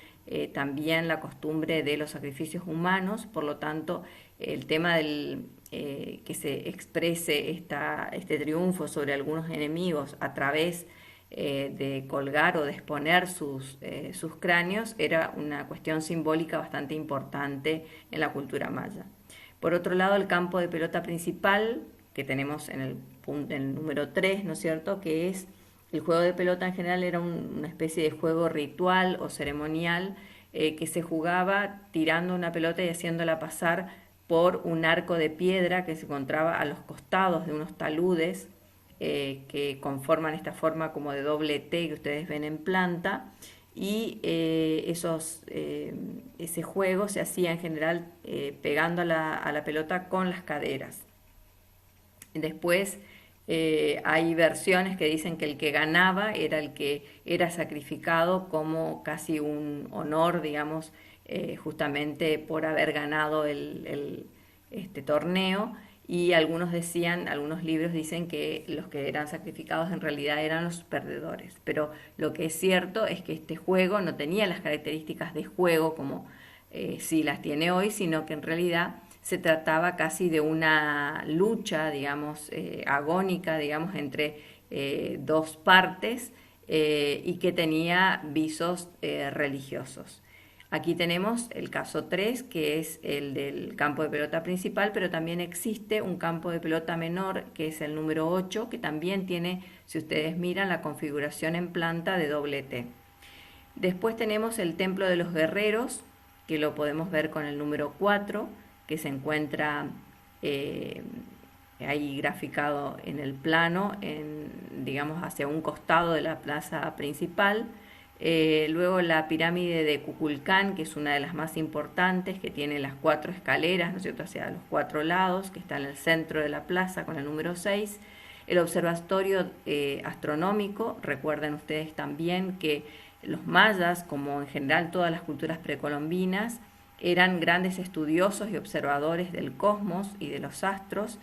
también la costumbre de los sacrificios humanos, por lo tanto el tema del que se exprese este triunfo sobre algunos enemigos a través de colgar o de exponer sus cráneos era una cuestión simbólica bastante importante en la cultura maya. Por otro lado, el campo de pelota principal, que tenemos en el número 3, ¿no es cierto?, que es el juego de pelota en general, era una especie de juego ritual o ceremonial que se jugaba tirando una pelota y haciéndola pasar por un arco de piedra que se encontraba a los costados de unos taludes que conforman esta forma como de doble T que ustedes ven en planta, y ese juego se hacía en general pegando a la pelota con las caderas. Después hay versiones que dicen que el que ganaba era el que era sacrificado como casi un honor, digamos, justamente por haber ganado este torneo. Y algunos libros dicen que los que eran sacrificados en realidad eran los perdedores. Pero lo que es cierto es que este juego no tenía las características de juego como sí las tiene hoy, sino que en realidad se trataba casi de una lucha, digamos, agónica, digamos, entre dos partes y que tenía visos religiosos. Aquí tenemos el caso 3, que es el del campo de pelota principal, pero también existe un campo de pelota menor, que es el número 8, que también tiene, si ustedes miran, la configuración en planta de doble T. Después tenemos el templo de los guerreros, que lo podemos ver con el número 4, que se encuentra ahí graficado en el plano, digamos, hacia un costado de la plaza principal. Luego la pirámide de Kukulcán, que es una de las más importantes, que tiene las 4 escaleras, ¿no es cierto?, hacia los 4 lados, que está en el centro de la plaza con el número 6. El observatorio astronómico, recuerden ustedes también que los mayas, como en general todas las culturas precolombinas, eran grandes estudiosos y observadores del cosmos y de los astros.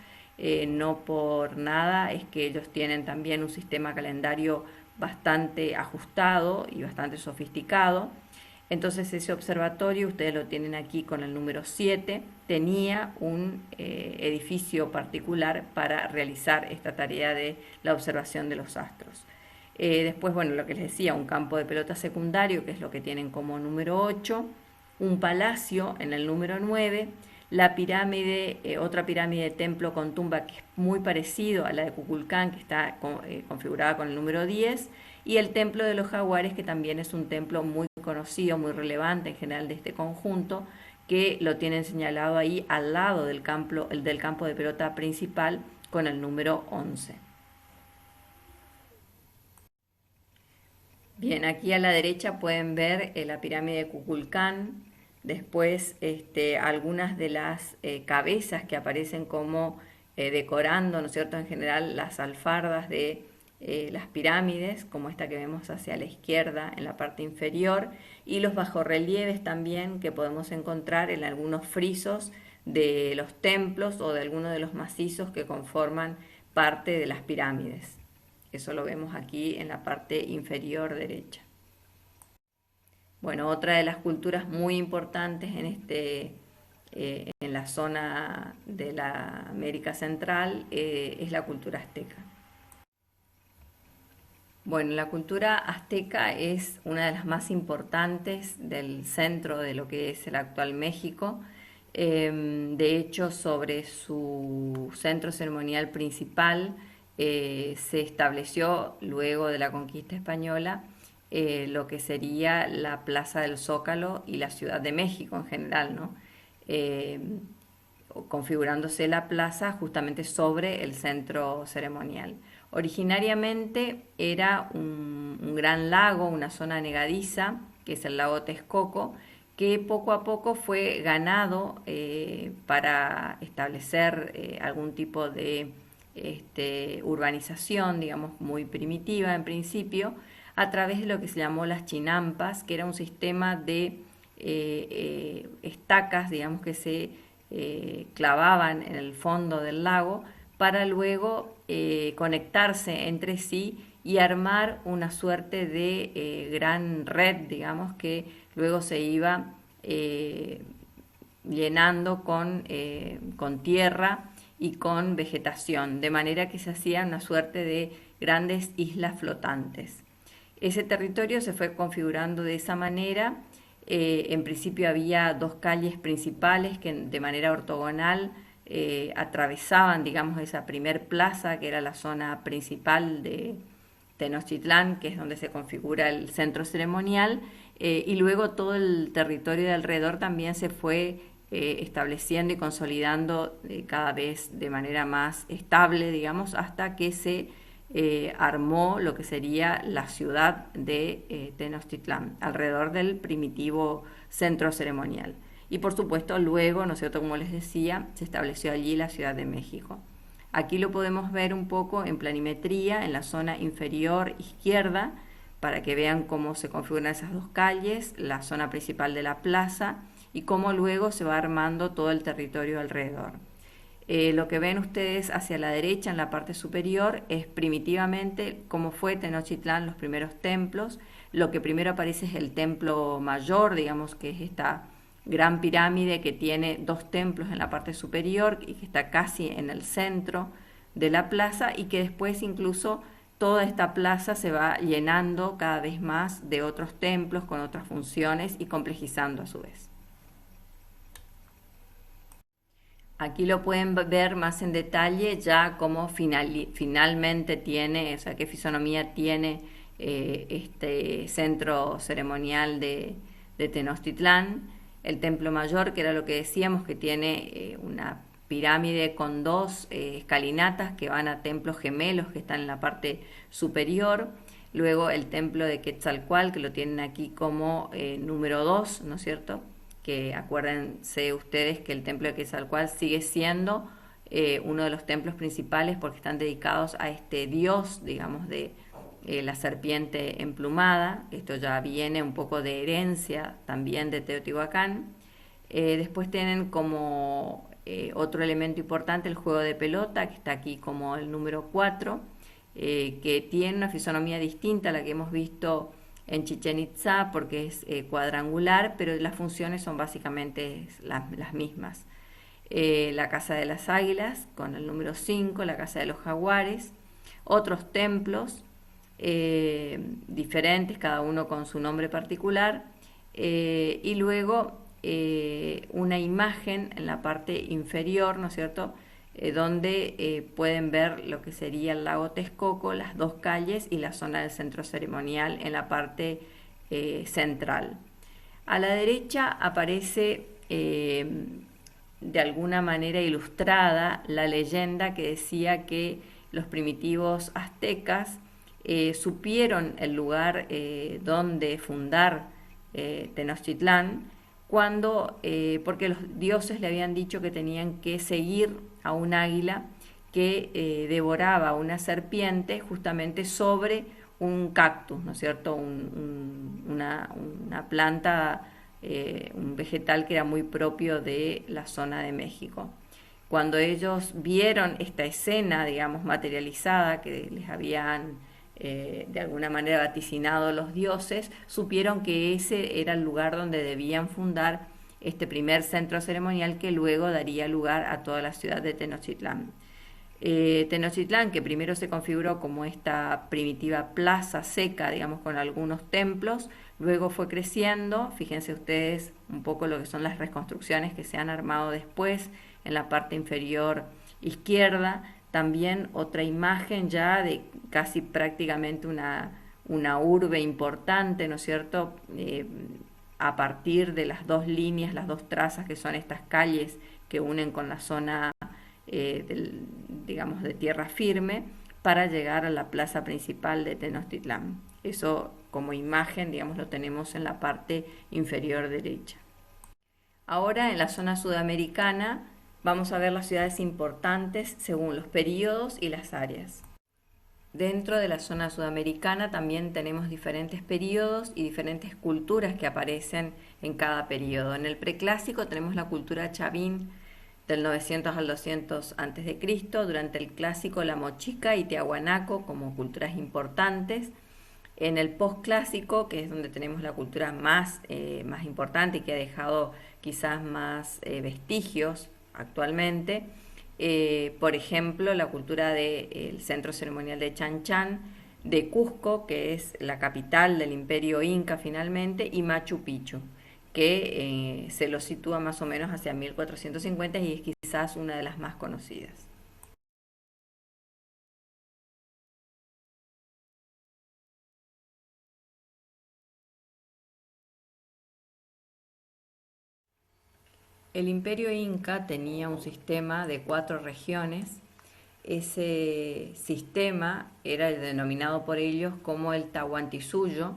No por nada es que ellos tienen también un sistema calendario bastante ajustado y bastante sofisticado. Entonces ese observatorio, ustedes lo tienen aquí con el número 7, tenía un edificio particular para realizar esta tarea de la observación de los astros. Después, bueno, lo que les decía, un campo de pelota secundario, que es lo que tienen como número 8, un palacio en el número 9, la pirámide, otra pirámide de templo con tumba que es muy parecido a la de Kukulcán, que está configurada con el número 10, y el templo de los jaguares, que también es un templo muy conocido, muy relevante en general de este conjunto, que lo tienen señalado ahí al lado del campo de pelota principal con el número 11. Bien, aquí a la derecha pueden ver la pirámide de Kukulcán. Después algunas de las cabezas que aparecen como decorando, ¿no es cierto?, en general las alfardas de las pirámides, como esta que vemos hacia la izquierda en la parte inferior, y los bajorrelieves también que podemos encontrar en algunos frisos de los templos o de algunos de los macizos que conforman parte de las pirámides. Eso lo vemos aquí en la parte inferior derecha. Bueno, otra de las culturas muy importantes en la zona de la América Central es la cultura azteca. Bueno, la cultura azteca es una de las más importantes del centro de lo que es el actual México. De hecho, sobre su centro ceremonial principal se estableció luego de la conquista española lo que sería la Plaza del Zócalo y la Ciudad de México en general, ¿no? Eh, Configurándose la plaza justamente sobre el centro ceremonial. Originariamente era un gran lago, una zona negadiza, que es el lago Texcoco, que poco a poco fue ganado para establecer algún tipo de urbanización, digamos, muy primitiva en principio, a través de lo que se llamó las chinampas, que era un sistema de estacas, digamos, que se clavaban en el fondo del lago para luego conectarse entre sí y armar una suerte de gran red, digamos, que luego se iba llenando con tierra y con vegetación, de manera que se hacía una suerte de grandes islas flotantes. Ese territorio se fue configurando de esa manera. En principio había dos calles principales que de manera ortogonal atravesaban, digamos, esa primer plaza, que era la zona principal de Tenochtitlán, que es donde se configura el centro ceremonial, y luego todo el territorio de alrededor también se fue estableciendo y consolidando cada vez de manera más estable, digamos, hasta que se armó lo que sería la ciudad de Tenochtitlán, alrededor del primitivo centro ceremonial. Y por supuesto luego, ¿no es cierto?, como les decía, se estableció allí la Ciudad de México. Aquí lo podemos ver un poco en planimetría, en la zona inferior izquierda, para que vean cómo se configuran esas dos calles, la zona principal de la plaza y cómo luego se va armando todo el territorio alrededor. Lo que ven ustedes hacia la derecha en la parte superior es primitivamente cómo fue Tenochtitlán, los primeros templos. Lo que primero aparece es el templo mayor, digamos que es esta gran pirámide que tiene dos templos en la parte superior y que está casi en el centro de la plaza, y que después incluso toda esta plaza se va llenando cada vez más de otros templos con otras funciones y complejizando a su vez. Aquí lo pueden ver más en detalle ya cómo finalmente tiene, o sea, qué fisonomía tiene este centro ceremonial de Tenochtitlán. El templo mayor, que era lo que decíamos, que tiene una pirámide con dos escalinatas que van a templos gemelos que están en la parte superior. Luego el templo de Quetzalcóatl, que lo tienen aquí como número 2, ¿no es cierto?, que acuérdense ustedes que el templo de Quetzalcóatl sigue siendo uno de los templos principales porque están dedicados a este dios, digamos, de la serpiente emplumada. Esto ya viene un poco de herencia también de Teotihuacán. Después tienen como otro elemento importante el juego de pelota, que está aquí como el número 4, que tiene una fisonomía distinta a la que hemos visto en Chichén Itzá porque es cuadrangular, pero las funciones son básicamente las mismas. La Casa de las Águilas con el número 5, la Casa de los Jaguares, otros templos diferentes, cada uno con su nombre particular, y luego una imagen en la parte inferior, ¿no es cierto?, donde pueden ver lo que sería el lago Texcoco, las dos calles y la zona del centro ceremonial en la parte central. A la derecha aparece de alguna manera ilustrada la leyenda que decía que los primitivos aztecas supieron el lugar donde fundar Tenochtitlán, porque los dioses le habían dicho que tenían que seguir a un águila que devoraba una serpiente justamente sobre un cactus, ¿no es cierto?, una planta, un vegetal que era muy propio de la zona de México. Cuando ellos vieron esta escena, digamos, materializada que les habían de alguna manera vaticinado los dioses, supieron que ese era el lugar donde debían fundar este primer centro ceremonial que luego daría lugar a toda la ciudad de Tenochtitlán. Tenochtitlán, que primero se configuró como esta primitiva plaza seca, digamos, con algunos templos, luego fue creciendo. Fíjense ustedes un poco lo que son las reconstrucciones que se han armado después en la parte inferior izquierda. También otra imagen ya de casi prácticamente una urbe importante, ¿no es cierto? A partir de las dos líneas, las dos trazas que son estas calles que unen con la zona digamos, de tierra firme para llegar a la plaza principal de Tenochtitlán. Eso como imagen, digamos, lo tenemos en la parte inferior derecha. Ahora en la zona sudamericana vamos a ver las ciudades importantes según los periodos y las áreas. Dentro de la zona sudamericana también tenemos diferentes periodos y diferentes culturas que aparecen en cada periodo. En el preclásico tenemos la cultura chavín del 900 al 200 a.C., durante el clásico la mochica y tiahuanaco como culturas importantes. En el postclásico, que es donde tenemos la cultura más importante y que ha dejado quizás más vestigios actualmente, por ejemplo, la cultura del centro ceremonial de Chan Chan, de Cusco, que es la capital del imperio inca finalmente, y Machu Picchu, que se lo sitúa más o menos hacia 1450 y es quizás una de las más conocidas. El imperio inca tenía un sistema de 4 regiones. Ese sistema era denominado por ellos como el Tahuantinsuyo,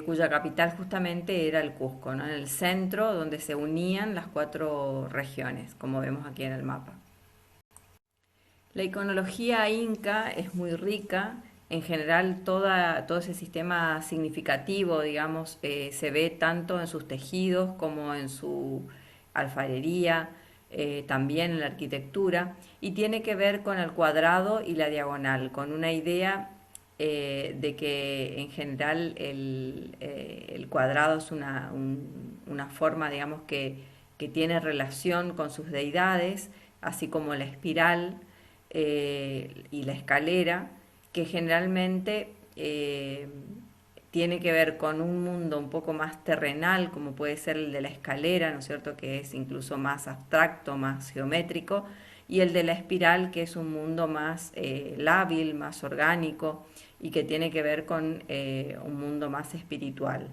cuya capital justamente era el Cusco, ¿no? En el centro donde se unían las 4 regiones, como vemos aquí en el mapa. La iconología inca es muy rica. En general, todo ese sistema significativo, digamos, se ve tanto en sus tejidos como en su alfarería, también en la arquitectura, y tiene que ver con el cuadrado y la diagonal, con una idea de que en general el cuadrado es una forma, digamos, que tiene relación con sus deidades, así como la espiral y la escalera, que generalmente tiene que ver con un mundo un poco más terrenal, como puede ser el de la escalera, ¿no es cierto?, que es incluso más abstracto, más geométrico, y el de la espiral, que es un mundo más lábil, más orgánico, y que tiene que ver con un mundo más espiritual.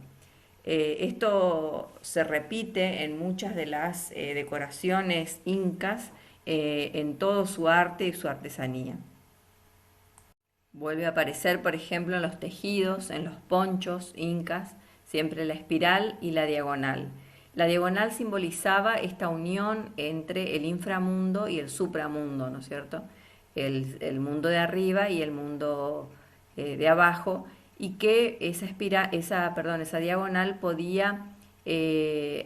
Esto se repite en muchas de las decoraciones incas, en todo su arte y su artesanía. Vuelve a aparecer, por ejemplo, en los tejidos, en los ponchos incas, siempre la espiral y la diagonal. La diagonal simbolizaba esta unión entre el inframundo y el supramundo, ¿no es cierto? El mundo de arriba y el mundo de abajo, y que esa diagonal podía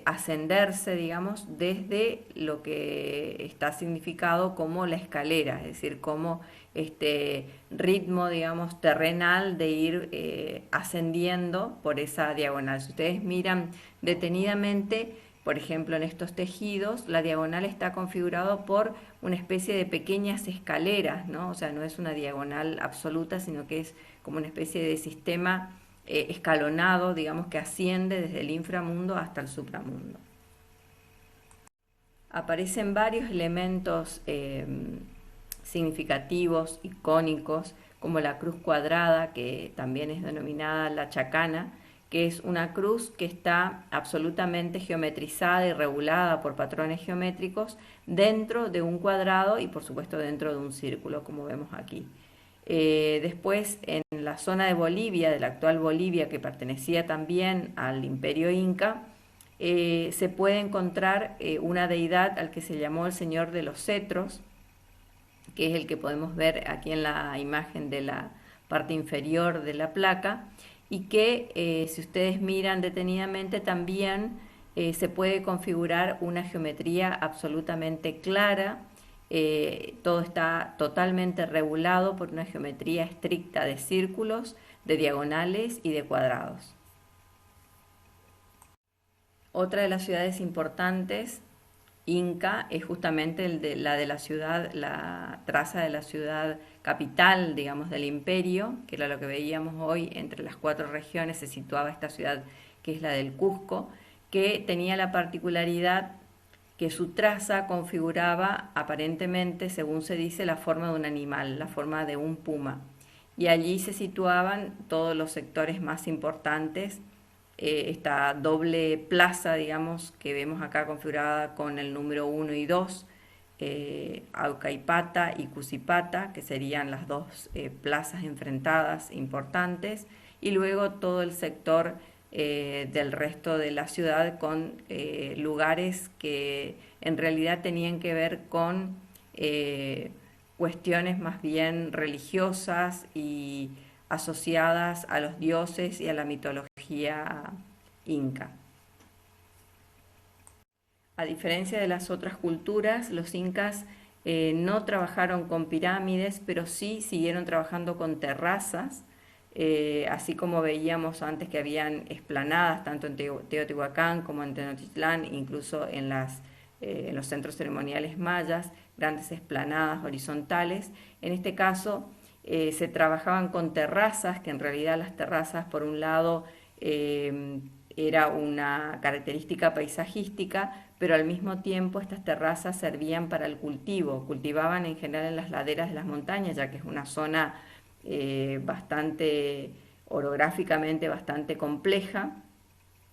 ascenderse, digamos, desde lo que está significado como la escalera, es decir, como este ritmo, digamos, terrenal de ir ascendiendo por esa diagonal. Si ustedes miran detenidamente, por ejemplo, en estos tejidos, la diagonal está configurado por una especie de pequeñas escaleras, ¿no? O sea, no es una diagonal absoluta, sino que es como una especie de sistema escalonado, digamos, que asciende desde el inframundo hasta el supramundo. Aparecen varios elementos significativos, icónicos, como la cruz cuadrada, que también es denominada la chacana, que es una cruz que está absolutamente geometrizada y regulada por patrones geométricos dentro de un cuadrado y por supuesto dentro de un círculo, como vemos aquí. Después, en la zona de Bolivia, de la actual Bolivia, que pertenecía también al imperio inca, se puede encontrar una deidad al que se llamó el Señor de los Cetros, que es el que podemos ver aquí en la imagen de la parte inferior de la placa, y que si ustedes miran detenidamente también se puede configurar una geometría absolutamente clara. Todo está totalmente regulado por una geometría estricta de círculos, de diagonales y de cuadrados. Otra de las ciudades importantes Inca es justamente la de la ciudad, la traza de la ciudad capital, digamos, del imperio, que era lo que veíamos hoy. Entre las 4 regiones se situaba esta ciudad que es la del Cusco, que tenía la particularidad que su traza configuraba aparentemente, según se dice, la forma de un animal, la forma de un puma. Y allí se situaban todos los sectores más importantes, esta doble plaza, digamos, que vemos acá configurada con el número 1 y 2, Aucaipata y Cusipata, que serían las dos plazas enfrentadas importantes, y luego todo el sector del resto de la ciudad con lugares que en realidad tenían que ver con cuestiones más bien religiosas y asociadas a los dioses y a la mitología inca. A diferencia de las otras culturas, los incas no trabajaron con pirámides, pero sí siguieron trabajando con terrazas, así como veíamos antes que habían esplanadas tanto en Teotihuacán como en Tenochtitlán, incluso en los centros ceremoniales mayas, grandes esplanadas horizontales. En este caso se trabajaban con terrazas, que en realidad las terrazas por un lado era una característica paisajística, pero al mismo tiempo estas terrazas servían para el cultivo. Cultivaban en general en las laderas de las montañas, ya que es una zona bastante orográficamente bastante compleja,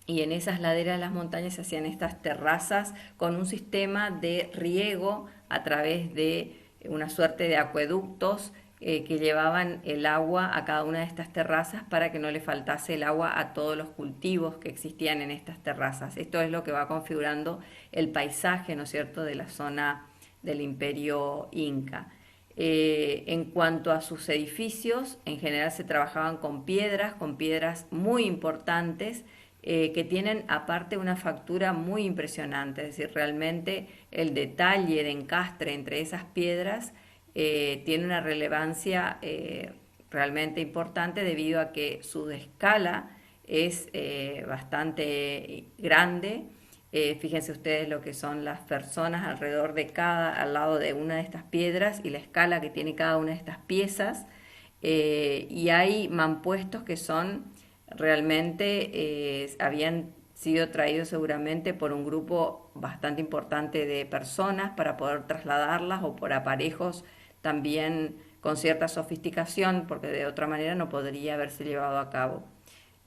y en esas laderas de las montañas se hacían estas terrazas con un sistema de riego a través de una suerte de acueductos que llevaban el agua a cada una de estas terrazas para que no le faltase el agua a todos los cultivos que existían en estas terrazas. Esto es lo que va configurando el paisaje, ¿no es cierto?, de la zona del Imperio Inca. En cuanto a sus edificios, en general se trabajaban con piedras muy importantes, que tienen aparte una factura muy impresionante, es decir, realmente el detalle de encastre entre esas piedras tiene una relevancia realmente importante debido a que su escala es bastante grande. Fíjense ustedes lo que son las personas alrededor de al lado de una de estas piedras y la escala que tiene cada una de estas piezas. Y hay mampuestos que son realmente, habían sido traídos seguramente por un grupo bastante importante de personas para poder trasladarlas, o por aparejos también con cierta sofisticación, porque de otra manera no podría haberse llevado a cabo.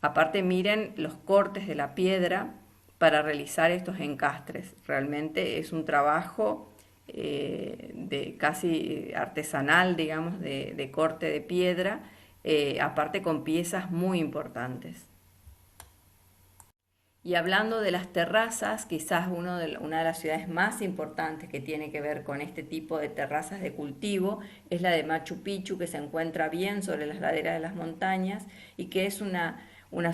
Aparte, miren los cortes de la piedra para realizar estos encastres. Realmente es un trabajo de casi artesanal, digamos, de corte de piedra, aparte con piezas muy importantes. Y hablando de las terrazas, quizás una de las ciudades más importantes que tiene que ver con este tipo de terrazas de cultivo es la de Machu Picchu, que se encuentra bien sobre las laderas de las montañas y que es una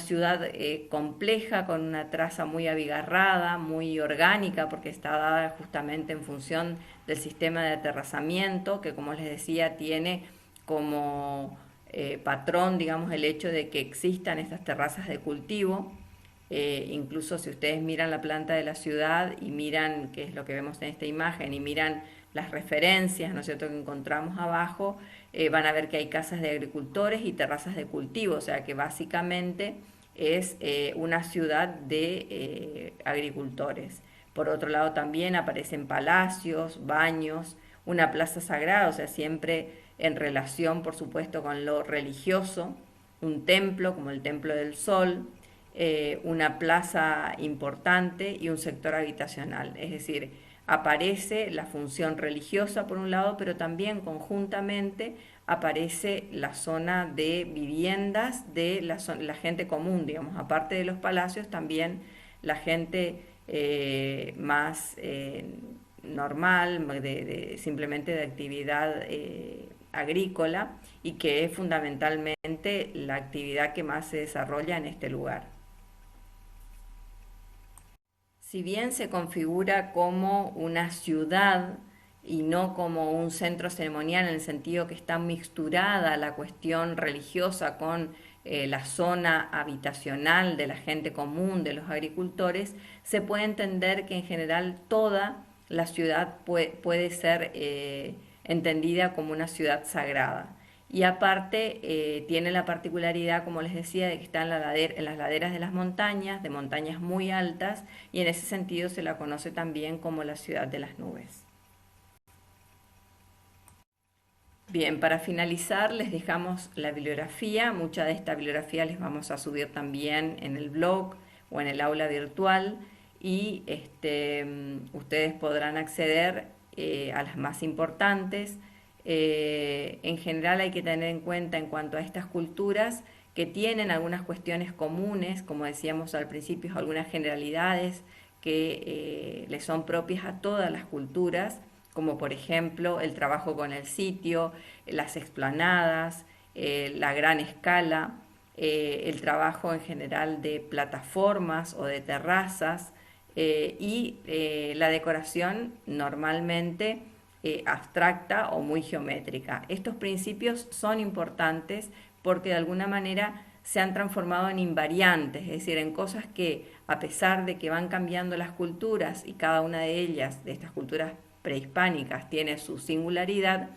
ciudad compleja, con una traza muy abigarrada, muy orgánica, porque está dada justamente en función del sistema de aterrazamiento, que, como les decía, tiene como patrón, digamos, el hecho de que existan estas terrazas de cultivo. Incluso si ustedes miran la planta de la ciudad y miran, qué es lo que vemos en esta imagen, y miran las referencias, ¿no es cierto?, que encontramos abajo, van a ver que hay casas de agricultores y terrazas de cultivo, o sea que básicamente es una ciudad de agricultores. Por otro lado también aparecen palacios, baños, una plaza sagrada, o sea, siempre en relación, por supuesto, con lo religioso, un templo como el Templo del Sol, una plaza importante y un sector habitacional. Es decir, aparece la función religiosa por un lado, pero también conjuntamente aparece la zona de viviendas de la gente común, digamos, aparte de los palacios, también la gente más normal, simplemente de actividad agrícola, y que es fundamentalmente la actividad que más se desarrolla en este lugar. Si bien se configura como una ciudad y no como un centro ceremonial en el sentido que está mixturada la cuestión religiosa con la zona habitacional de la gente común, de los agricultores, se puede entender que en general toda la ciudad puede ser entendida como una ciudad sagrada. Y aparte tiene la particularidad, como les decía, de que está en las laderas de las montañas, de montañas muy altas, y en ese sentido se la conoce también como la ciudad de las nubes. Bien, para finalizar les dejamos la bibliografía. Mucha de esta bibliografía les vamos a subir también en el blog o en el aula virtual y ustedes podrán acceder a las más importantes. En general hay que tener en cuenta en cuanto a estas culturas que tienen algunas cuestiones comunes, como decíamos al principio, algunas generalidades que les son propias a todas las culturas, como por ejemplo el trabajo con el sitio, las explanadas, la gran escala, el trabajo en general de plataformas o de terrazas la decoración normalmente abstracta o muy geométrica. Estos principios son importantes porque de alguna manera se han transformado en invariantes, es decir, en cosas que a pesar de que van cambiando las culturas y cada una de ellas, de estas culturas prehispánicas, tiene su singularidad,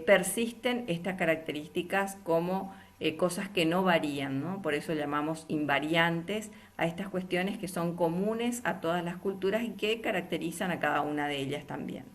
persisten estas características como cosas que no varían, ¿no? Por eso llamamos invariantes a estas cuestiones que son comunes a todas las culturas y que caracterizan a cada una de ellas también.